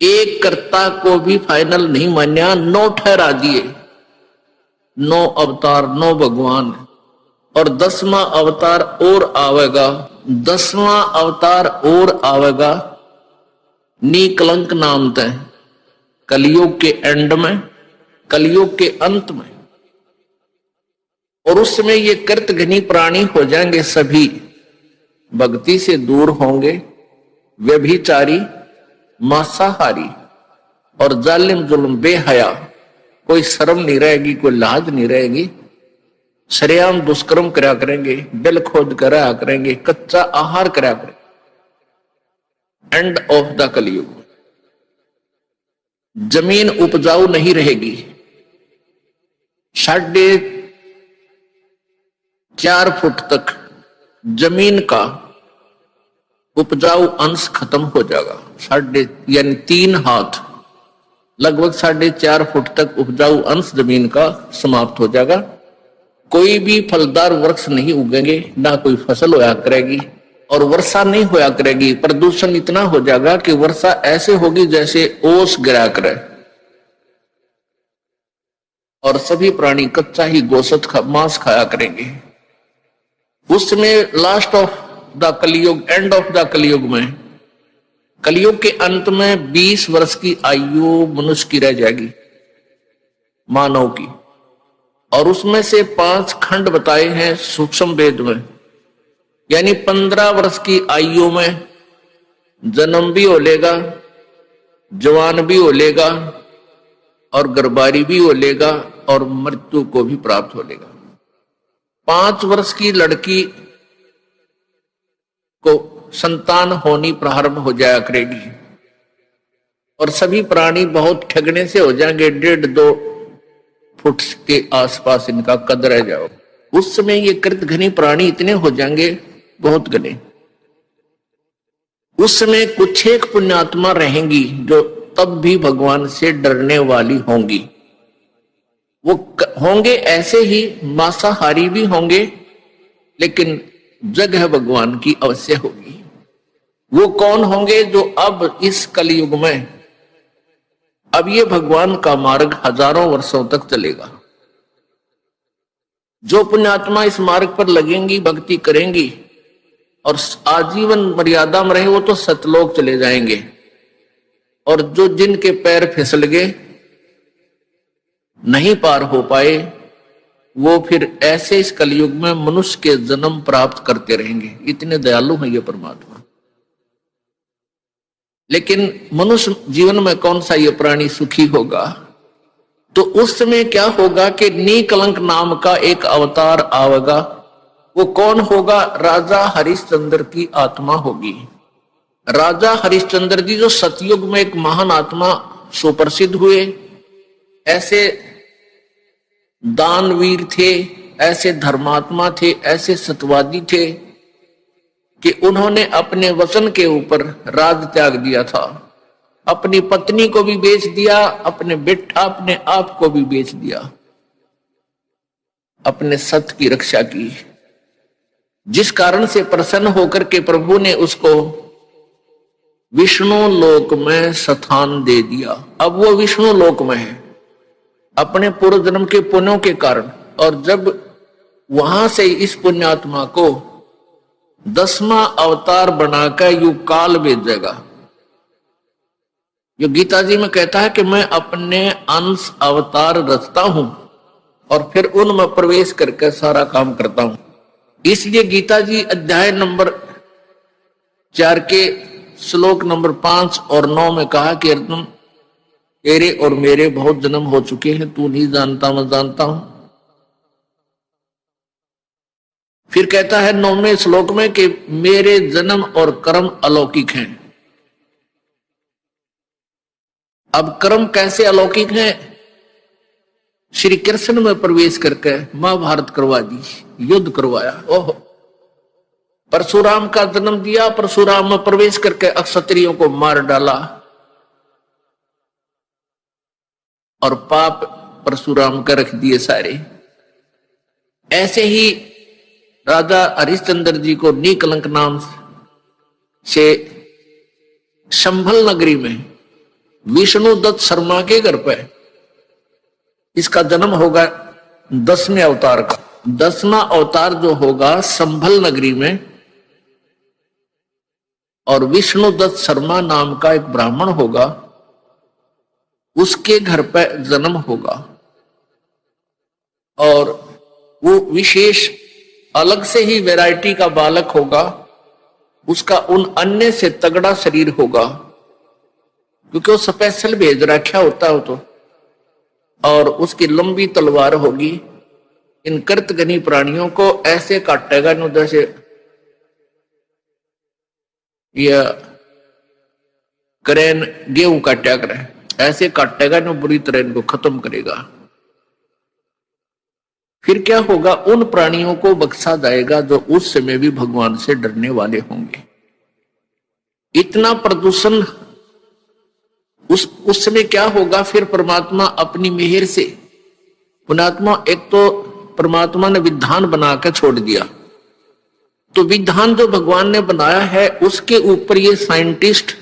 एक कर्ता को भी फाइनल नहीं मान्या, 9 ठहरा दिए। 9 अवतार, 9 भगवान, और 10वां अवतार और आवेगा। 10वां अवतार और आवेगा निकलंक नाम तय, कलयुग के एंड में, कलयुग के अंत में। और उस समय ये कृतघ्नी प्राणी हो जाएंगे, सभी भक्ति से दूर होंगे, व्यभिचारी, मांसाहारी और जालिम जुल्म बेहया, कोई शर्म नहीं रहेगी, कोई लाज नहीं रहेगी, सरेआम दुष्कर्म करा करेंगे, बिल खोद करा करेंगे, कच्चा आहार करा करेंगे। एंड ऑफ द कलयुग। जमीन उपजाऊ नहीं रहेगी, 4.5 फुट तक जमीन का उपजाऊ अंश खत्म हो जाएगा। यानी 3 हाथ, लगभग 4.5 फुट तक उपजाऊ अंश जमीन का समाप्त हो जाएगा। कोई भी फलदार वृक्ष नहीं उगेंगे, ना कोई फसल होया करेगी, और वर्षा नहीं होया करेगी। प्रदूषण इतना हो जाएगा कि वर्षा ऐसे होगी जैसे ओस गिरा करे, और सभी प्राणी कच्चा ही गोश्त मांस खाया करेंगे। उसमें लास्ट ऑफ द कलयुग, एंड ऑफ द कलयुग में, कलयुग के अंत में 20 वर्ष की आयु मनुष्य की रह जाएगी, मानव की। और उसमें से 5 खंड बताए हैं सूक्ष्म वेद में, यानी 15 वर्ष की आयु में जन्म भी हो लेगा, जवान भी हो लेगा, और गर्भारी भी हो लेगा, और मृत्यु को भी प्राप्त हो लेगा। 5 वर्ष की लड़की को संतान होनी प्रारंभ हो जाया करेगी, और सभी प्राणी बहुत ठगने से हो जाएंगे, 1.5-2 फुट के आसपास इनका कद रह जाओ। उस समय ये कृतघ्नी प्राणी इतने हो जाएंगे, बहुत घने। उस समय कुछ एक पुण्यात्मा रहेंगी जो तब भी भगवान से डरने वाली होंगी। वो होंगे ऐसे ही मांसाहारी भी होंगे, लेकिन जगह भगवान की अवश्य होगी। वो कौन होंगे? जो अब इस कलयुग में, अब ये भगवान का मार्ग हजारों वर्षों तक चलेगा। जो पुण्यात्मा इस मार्ग पर लगेंगी, भक्ति करेंगी और आजीवन मर्यादा में रहे, वो तो सतलोक चले जाएंगे। और जो जिनके पैर फिसल गए, नहीं पार हो पाए, वो फिर ऐसे इस कलयुग में मनुष्य के जन्म प्राप्त करते रहेंगे। इतने दयालु हैं ये परमात्मा। लेकिन मनुष्य जीवन में कौन सा ये प्राणी सुखी होगा? तो उस समय क्या होगा कि निकलंक नाम का एक अवतार आवेगा। वो कौन होगा? राजा हरिश्चंद्र की आत्मा होगी। राजा हरिश्चंद्र जी जो सतयुग में एक महान आत्मा सुप्रसिद्ध हुए, ऐसे दानवीर थे, ऐसे धर्मात्मा थे, ऐसे सत्यवादी थे कि उन्होंने अपने वचन के ऊपर राज त्याग दिया था। अपनी पत्नी को भी बेच दिया, अपने अपने आप को भी बेच दिया, अपने सत्य की रक्षा की। जिस कारण से प्रसन्न होकर के प्रभु ने उसको विष्णु लोक में स्थान दे दिया। अब वो विष्णु लोक में है अपने पूर्व जन्म के पुण्यों के कारण। और जब वहां से इस पुण्यात्मा को 10वां अवतार बनाकर युग काल भेजेगा। जो गीता जी में कहता है कि मैं अपने अंश अवतार रचता हूं और फिर उनमें प्रवेश करके सारा काम करता हूं। इसलिए गीता जी अध्याय नंबर 4 के श्लोक नंबर 5 और 9 में कहा कि अर्जुन, तेरे और मेरे बहुत जन्म हो चुके हैं, तू नहीं जानता, मैं जानता हूं। फिर कहता है 9वें श्लोक में कि मेरे जन्म और कर्म अलौकिक हैं। अब कर्म कैसे अलौकिक हैं? श्री कृष्ण में प्रवेश करके महाभारत करवा दी, युद्ध करवाया। ओह, परशुराम का जन्म दिया, परशुराम में प्रवेश करके अक्षत्रियों को मार डाला और पाप परशुराम का रख दिए सारे। ऐसे ही राजा हरिश्चंद्र जी को निकलंक नाम से संभल नगरी में विष्णुदत्त शर्मा के घर पे इसका जन्म होगा 10वें अवतार का। 10वां अवतार जो होगा संभल नगरी में, और विष्णुदत्त शर्मा नाम का एक ब्राह्मण होगा, उसके घर पे जन्म होगा। और वो विशेष अलग से ही वैरायटी का बालक होगा, उसका उन अन्य से तगड़ा शरीर होगा, क्योंकि वो स्पेशल भेज रखा होता है तो। और उसकी लंबी तलवार होगी। इन कृतघ्नी प्राणियों को ऐसे काटेगा न जैसे या करेन गेहूं काटा करे, ऐसे काटेगा न बुरी तरह इनको खत्म करेगा। फिर क्या होगा, उन प्राणियों को बख्शा जाएगा जो उस समय भी भगवान से डरने वाले होंगे। इतना प्रदूषण उस समय क्या होगा, फिर परमात्मा अपनी मेहर से, पुणात्मा एक तो परमात्मा ने विधान बना के छोड़ दिया, तो विधान जो भगवान ने बनाया है उसके ऊपर ये साइंटिस्ट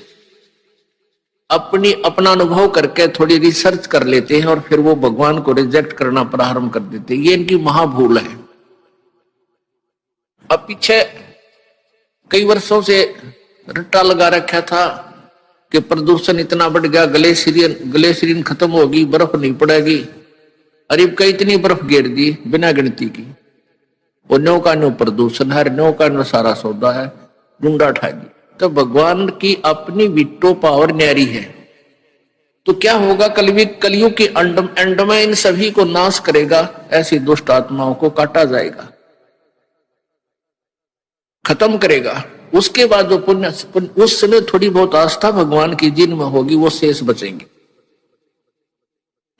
अपना अनुभव करके थोड़ी रिसर्च कर लेते हैं और फिर वो भगवान को रिजेक्ट करना प्रारंभ कर देते हैं। ये इनकी महाभूल है। अब पीछे कई वर्षों से रट्टा लगा रखा था कि प्रदूषण इतना बढ़ गया, ग्लेशियन खत्म होगी, बर्फ नहीं पड़ेगी। अरे कई इतनी बर्फ गिर दी बिना गिनती की, वो नो का नो प्रदूषण है, नो का नो सारा सौदा है, डूंडा उठा दी। तो भगवान की अपनी विटो पावर न्यारी है। तो क्या होगा, कलयुग के एंड में इन सभी को नाश करेगा, ऐसी दुष्ट आत्माओं को काटा जाएगा, खत्म करेगा। उसके बाद जो पुण्य, उस समय थोड़ी बहुत आस्था भगवान की जिनमें होगी वो शेष बचेंगे।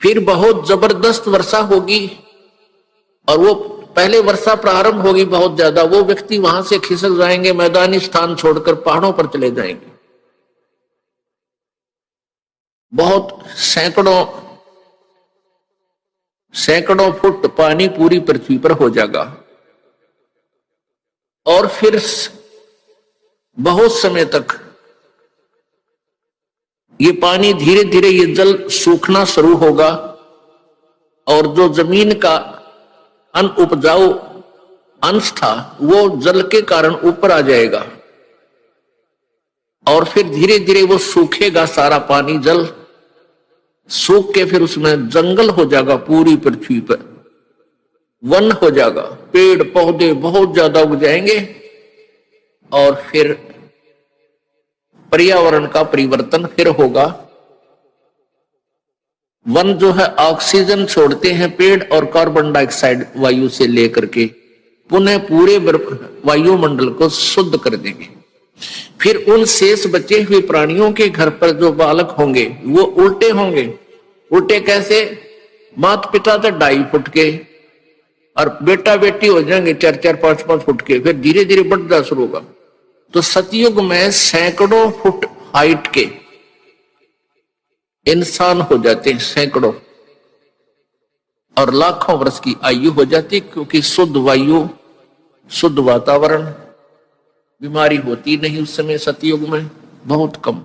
फिर बहुत जबरदस्त वर्षा होगी, और वो पहले वर्षा प्रारंभ होगी बहुत ज्यादा, वो व्यक्ति वहां से खिसक जाएंगे, मैदानी स्थान छोड़कर पहाड़ों पर चले जाएंगे। बहुत सैकड़ों फुट पानी पूरी पृथ्वी पर हो जाएगा। और फिर बहुत समय तक ये पानी धीरे धीरे ये जल सूखना शुरू होगा, और जो जमीन का अनउपजाऊ अंश था वो जल के कारण ऊपर आ जाएगा, और फिर धीरे धीरे वो सूखेगा, सारा पानी जल सूख के फिर उसमें जंगल हो जाएगा, पूरी पृथ्वी पर वन हो जाएगा, पेड़ पौधे बहुत ज्यादा उग जाएंगे, और फिर पर्यावरण का परिवर्तन फिर होगा। वन जो है ऑक्सीजन छोड़ते हैं पेड़, और कार्बन डाइऑक्साइड वायु से लेकर के पुनः पूरे वायुमंडल को शुद्ध कर देंगे। फिर उन शेष बचे हुए प्राणियों के घर पर जो बालक होंगे वो उल्टे होंगे। उल्टे कैसे, माता पिता तो 2.5 फुट के, और बेटा बेटी हो जाएंगे 4-4, 5-5 फुट के, फिर धीरे धीरे बढ़ता शुरू होगा। तो सतयुग में सैकड़ों फुट हाइट के इंसान हो जाते हैं, सैकड़ों, और लाखों वर्ष की आयु हो जाती, क्योंकि शुद्ध वायु, शुद्ध वातावरण, बीमारी होती नहीं उस समय सतयुग में, बहुत कम।